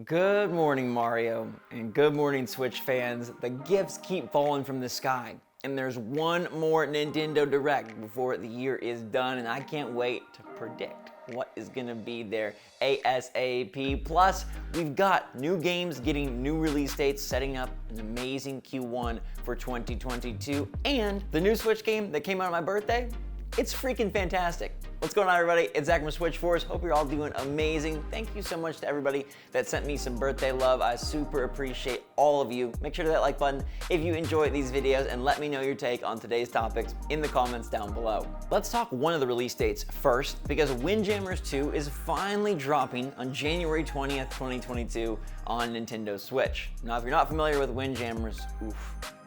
Good morning, Mario, and good morning, Switch fans. The gifts keep falling from the sky, and there's one more Nintendo Direct before the year is done, and I can't wait to predict what is gonna be there ASAP. Plus, we've got new games getting new release dates, setting up an amazing Q1 for 2022, and the new Switch game that came out on my birthday, it's freaking fantastic. What's going on, everybody? It's Zach from SwitchForce. Hope you're all doing amazing. Thank you so much to everybody that sent me some birthday love. I super appreciate all of you. Make sure to hit that like button if you enjoy these videos, and let me know your take on today's topics in the comments down below. Let's talk one of the release dates first, because Windjammers 2 is finally dropping on January 20th, 2022 on Nintendo Switch. Now, if you're not familiar with Windjammers,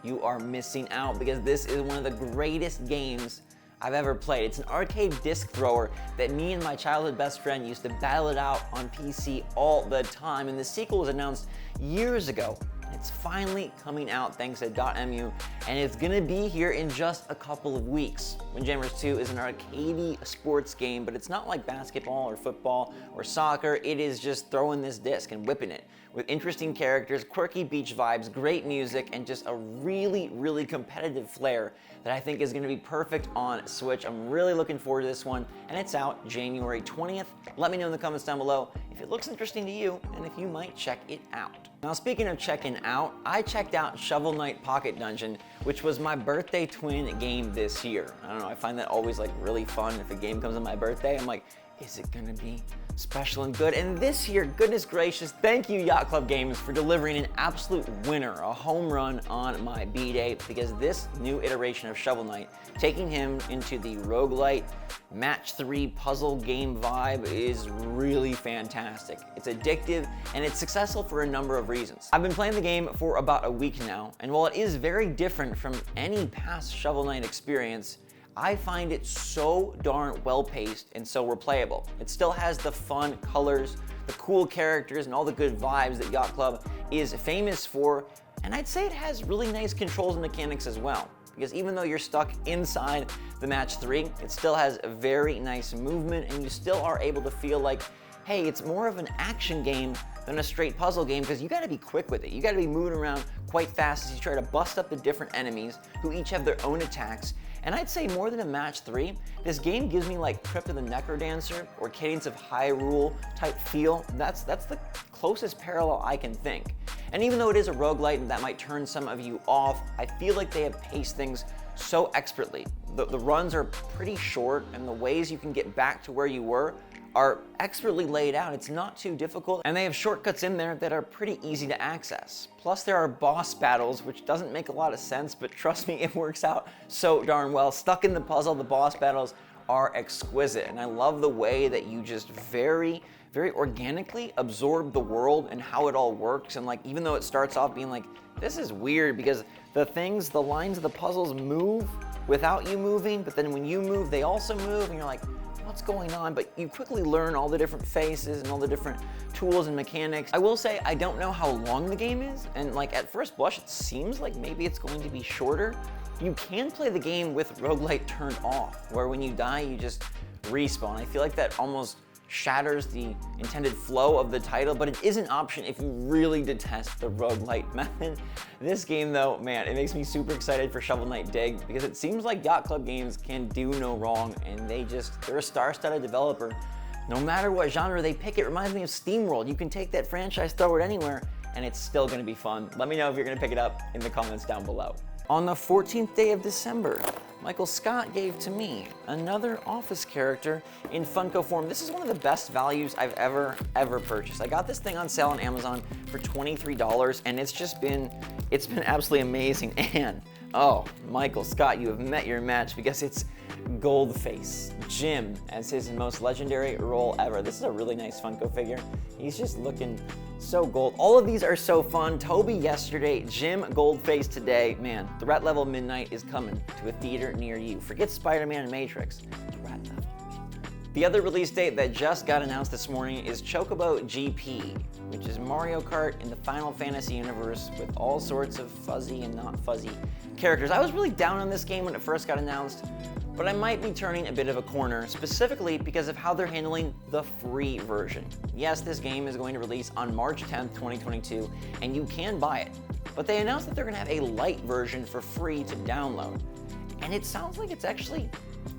you are missing out, because this is one of the greatest games I've ever played. It's an arcade disc thrower that me and my childhood best friend used to battle it out on PC all the time, and the sequel was announced years ago. It's finally coming out thanks to .mu, and it's gonna be here in just a couple of weeks. Windjammers 2 is an arcadey sports game, but it's not like basketball or football or soccer. It is just throwing this disc and whipping it with interesting characters, quirky beach vibes, great music, and just a really, really competitive flair that I think is gonna be perfect on Switch. I'm really looking forward to this one, and it's out January 20th. Let me know in the comments down below if it looks interesting to you and if you might check it out. Now, speaking of checking out, I checked out Shovel Knight Pocket Dungeon, which was my birthday twin game this year. I don't know, I find that always like really fun. If a game comes on my birthday, I'm like, is it gonna be special and good? And this year, goodness gracious, thank you Yacht Club Games for delivering an absolute winner, a home run on my B-Day, because this new iteration of Shovel Knight, taking him into the roguelite match 3 puzzle game vibe, is really fantastic. It's addictive, and it's successful for a number of reasons. I've been playing the game for about a week now, and while it is very different from any past Shovel Knight experience, I find it so darn well-paced and so replayable. It still has the fun colors, the cool characters, and all the good vibes that Yacht Club is famous for, and I'd say it has really nice controls and mechanics as well. Because even though you're stuck inside the match 3, it still has a very nice movement, and you still are able to feel like, hey, it's more of an action game than a straight puzzle game, because you gotta be quick with it. You gotta be moving around quite fast as you try to bust up the different enemies who each have their own attacks. And I'd say more than a match 3, this game gives me like Crypt of the Necrodancer or Cadence of Hyrule type feel. That's the closest parallel I can think. And even though it is a roguelite and that might turn some of you off, I feel like they have paced things so expertly. The runs are pretty short, and the ways you can get back to where you were are expertly laid out. It's not too difficult, and they have shortcuts in there that are pretty easy to access. Plus, there are boss battles, which doesn't make a lot of sense, but trust me, it works out so darn well. Stuck in the puzzle, the boss battles are exquisite, and I love the way that you just very organically absorb the world and how it all works. And like, even though it starts off being like, this is weird because the lines of the puzzles move without you moving, but then when you move, they also move, and you're like, what's going on? But you quickly learn all the different faces and all the different tools and mechanics. I will say, I don't know how long the game is, and like at first blush, it seems like maybe it's going to be shorter. You can play the game with roguelite turned off, where when you die, you just respawn. I feel like that almost shatters the intended flow of the title, but it is an option if you really detest the roguelite method. This game though, man, it makes me super excited for Shovel Knight Dig, because it seems like Yacht Club Games can do no wrong, and they're a star-studded developer. No matter what genre they pick, it reminds me of SteamWorld. You can take that franchise, throw it anywhere, and it's still gonna be fun. Let me know if you're gonna pick it up in the comments down below. On the 14th day of December, Michael Scott gave to me another Office character in Funko form. This is one of the best values I've ever purchased. I got this thing on sale on Amazon for $23, and it's been absolutely amazing. And oh, Michael Scott, you have met your match, because it's Goldface Jim as his most legendary role ever. This is a really nice Funko figure. He's just looking so gold. All of these are so fun. Toby yesterday, Jim Goldface today. Man, Threat Level Midnight is coming to a theater near you. Forget Spider-Man and Matrix. Threat Level. The other release date that just got announced this morning is Chocobo GP, which is Mario Kart in the Final Fantasy universe with all sorts of fuzzy and not fuzzy characters. I was really down on this game when it first got announced, but I might be turning a bit of a corner, specifically because of how they're handling the free version. Yes, this game is going to release on March 10th, 2022, and you can buy it, but they announced that they're going to have a light version for free to download. And it sounds like it's actually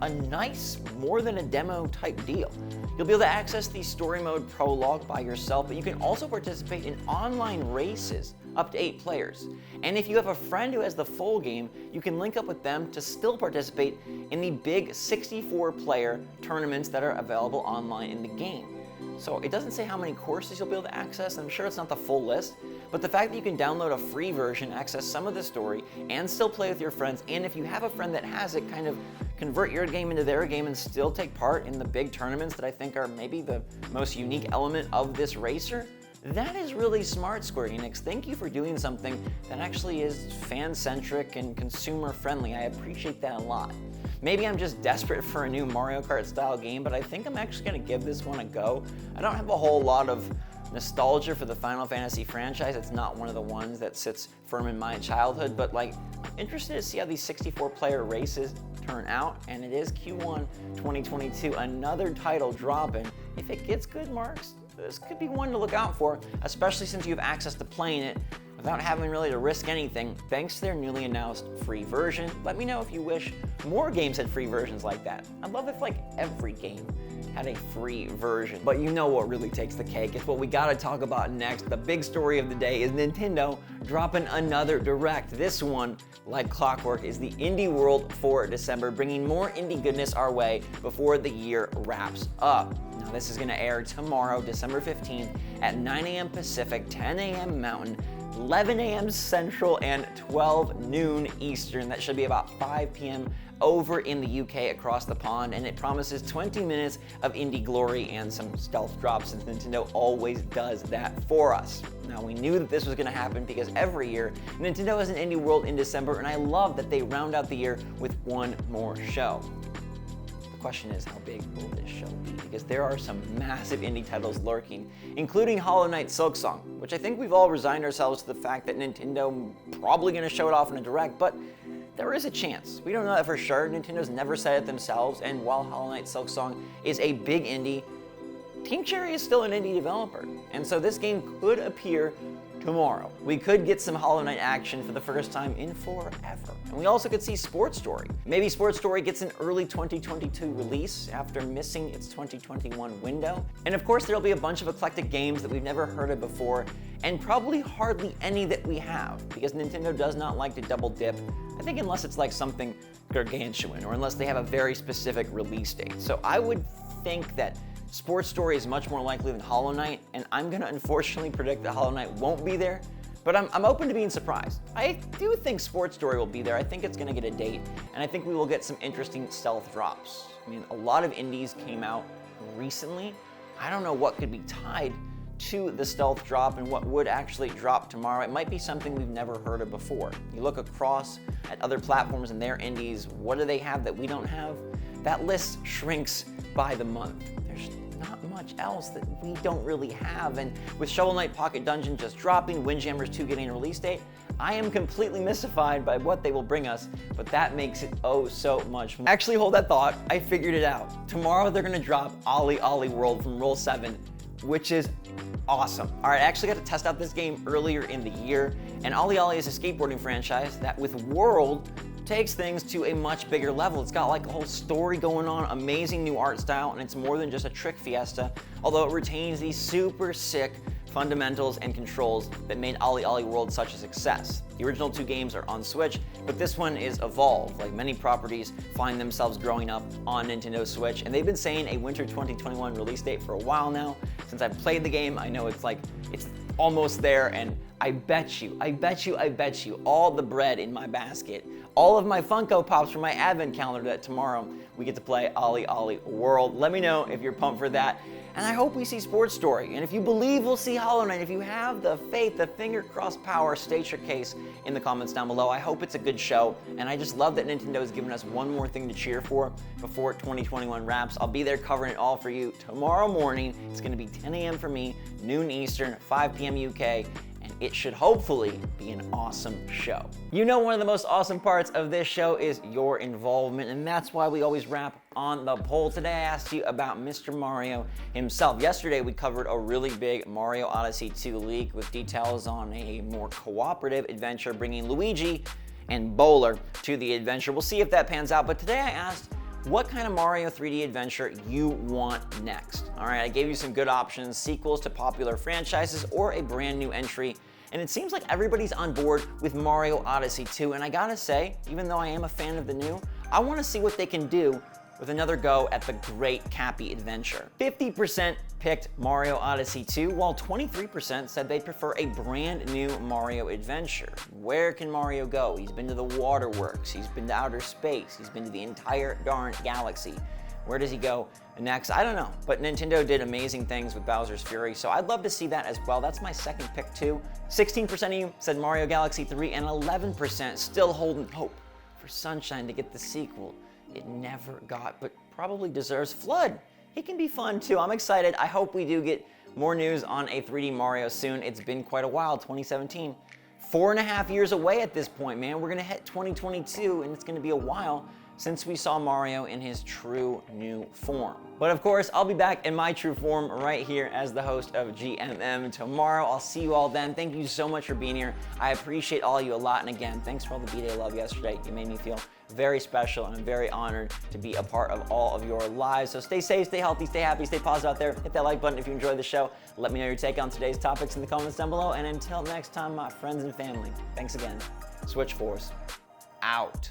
a nice, more than a demo type deal. You'll be able to access the story mode prologue by yourself, but you can also participate in online races up to 8 players. And if you have a friend who has the full game, you can link up with them to still participate in the big 64-player tournaments that are available online in the game. So it doesn't say how many courses you'll be able to access. I'm sure it's not the full list, but the fact that you can download a free version, access some of the story, and still play with your friends, and if you have a friend that has it, kind of convert your game into their game and still take part in the big tournaments that I think are maybe the most unique element of this racer, that is really smart, Square Enix. Thank you for doing something that actually is fan-centric and consumer-friendly. I appreciate that a lot. Maybe I'm just desperate for a new Mario Kart style game, but I think I'm actually gonna give this one a go. I don't have a whole lot of nostalgia for the Final Fantasy franchise. It's not one of the ones that sits firm in my childhood, but like, I'm interested to see how these 64-player races turn out, and it is Q1 2022, another title dropping. If it gets good marks, this could be one to look out for, especially since you have access to playing it without having really to risk anything, thanks to their newly announced free version. Let me know if you wish more games had free versions like that. I'd love if like every game had a free version. But you know what really takes the cake? It's what we gotta talk about next. The big story of the day is Nintendo dropping another Direct. This one, like clockwork, is the Indie World for December, bringing more indie goodness our way before the year wraps up. Now this is gonna air tomorrow, December 15th at 9 a.m. Pacific, 10 a.m. Mountain, 11 a.m. Central, and 12 noon Eastern. That should be about 5 p.m. over in the UK across the pond, and it promises 20 minutes of indie glory and some stealth drops, since Nintendo always does that for us. Now, we knew that this was gonna happen because every year, Nintendo has an Indie World in December, and I love that they round out the year with one more show. The question is, how big will this show be? Because there are some massive indie titles lurking, including Hollow Knight Silksong, which I think we've all resigned ourselves to the fact that Nintendo probably gonna show it off in a Direct, but there is a chance. We don't know that for sure. Nintendo's never said it themselves, and while Hollow Knight Silksong is a big indie, Team Cherry is still an indie developer, and so this game could appear tomorrow. We could get some Hollow Knight action for the first time in forever. And we also could see Sports Story. Maybe Sports Story gets an early 2022 release after missing its 2021 window. And of course, there'll be a bunch of eclectic games that we've never heard of before, and probably hardly any that we have, because Nintendo does not like to double dip, I think, unless it's like something gargantuan, or unless they have a very specific release date. So I would think that Sports Story is much more likely than Hollow Knight, and I'm gonna unfortunately predict that Hollow Knight won't be there, but I'm open to being surprised. I do think Sports Story will be there. I think it's gonna get a date, and I think we will get some interesting stealth drops. I mean, a lot of indies came out recently. I don't know what could be tied to the stealth drop and what would actually drop tomorrow. It might be something we've never heard of before. You look across at other platforms and their indies, what do they have that we don't have? That list shrinks by the month. There's not much else that we don't really have, and with Shovel Knight Pocket Dungeon just dropping, Windjammers 2 getting a release date, I am completely mystified by what they will bring us, but that makes it oh so much more. Actually, hold that thought, I figured it out. Tomorrow they're gonna drop OlliOlli World from Roll 7, which is awesome. All right, I actually got to test out this game earlier in the year, and OlliOlli is a skateboarding franchise that with World takes things to a much bigger level. It's got like a whole story going on, amazing new art style, and it's more than just a trick fiesta, although it retains these super sick fundamentals and controls that made OlliOlli World such a success. The original 2 games are on Switch, but this one is evolved. Like many properties find themselves growing up on Nintendo Switch, and they've been saying a winter 2021 release date for a while now. Since I've played the game, I know it's almost there, and I bet you, all the bread in my basket, all of my Funko Pops from my advent calendar, that tomorrow we get to play OlliOlli World. Let me know if you're pumped for that. And I hope we see Sports Story. And if you believe we'll see Hollow Knight, if you have the faith, the finger crossed power, state your case in the comments down below. I hope it's a good show. And I just love that Nintendo has given us one more thing to cheer for before 2021 wraps. I'll be there covering it all for you tomorrow morning. It's gonna be 10 a.m. for me, noon Eastern, 5 p.m. UK. And it should hopefully be an awesome show. You know, one of the most awesome parts of this show is your involvement, and that's why we always wrap on the poll. Today I asked you about Mr. Mario himself. Yesterday we covered a really big Mario Odyssey 2 leak with details on a more cooperative adventure bringing Luigi and Bowler to the adventure. We'll see if that pans out, but today I asked what kind of Mario 3D adventure you want next. All right, I gave you some good options, sequels to popular franchises or a brand new entry, and it seems like everybody's on board with Mario Odyssey 2, and I gotta say, even though I am a fan of the new, I wanna see what they can do with another go at the great Cappy adventure. 50% picked Mario Odyssey 2, while 23% said they prefer a brand new Mario adventure. Where can Mario go? He's been to the waterworks, he's been to outer space, he's been to the entire darn galaxy. Where does he go next? I don't know, but Nintendo did amazing things with Bowser's Fury, so I'd love to see that as well. That's my second pick too. 16% of you said Mario Galaxy 3, and 11% still holding hope for Sunshine to get the sequel it never got, but probably deserves. Flood, he can be fun too. I'm excited. I hope we do get more news on a 3D Mario soon. It's been quite a while, 2017. 4.5 years away at this point, man. We're gonna hit 2022, and it's gonna be a while since we saw Mario in his true new form. But of course, I'll be back in my true form right here as the host of GMM tomorrow. I'll see you all then. Thank you so much for being here. I appreciate all of you a lot, and again, thanks for all the B-Day love yesterday. You made me feel very special, and I'm very honored to be a part of all of your lives. So stay safe, stay healthy, stay happy, stay positive out there. Hit that like button if you enjoyed the show. Let me know your take on today's topics in the comments down below. And until next time, my friends and family, thanks again. SwitchForce out.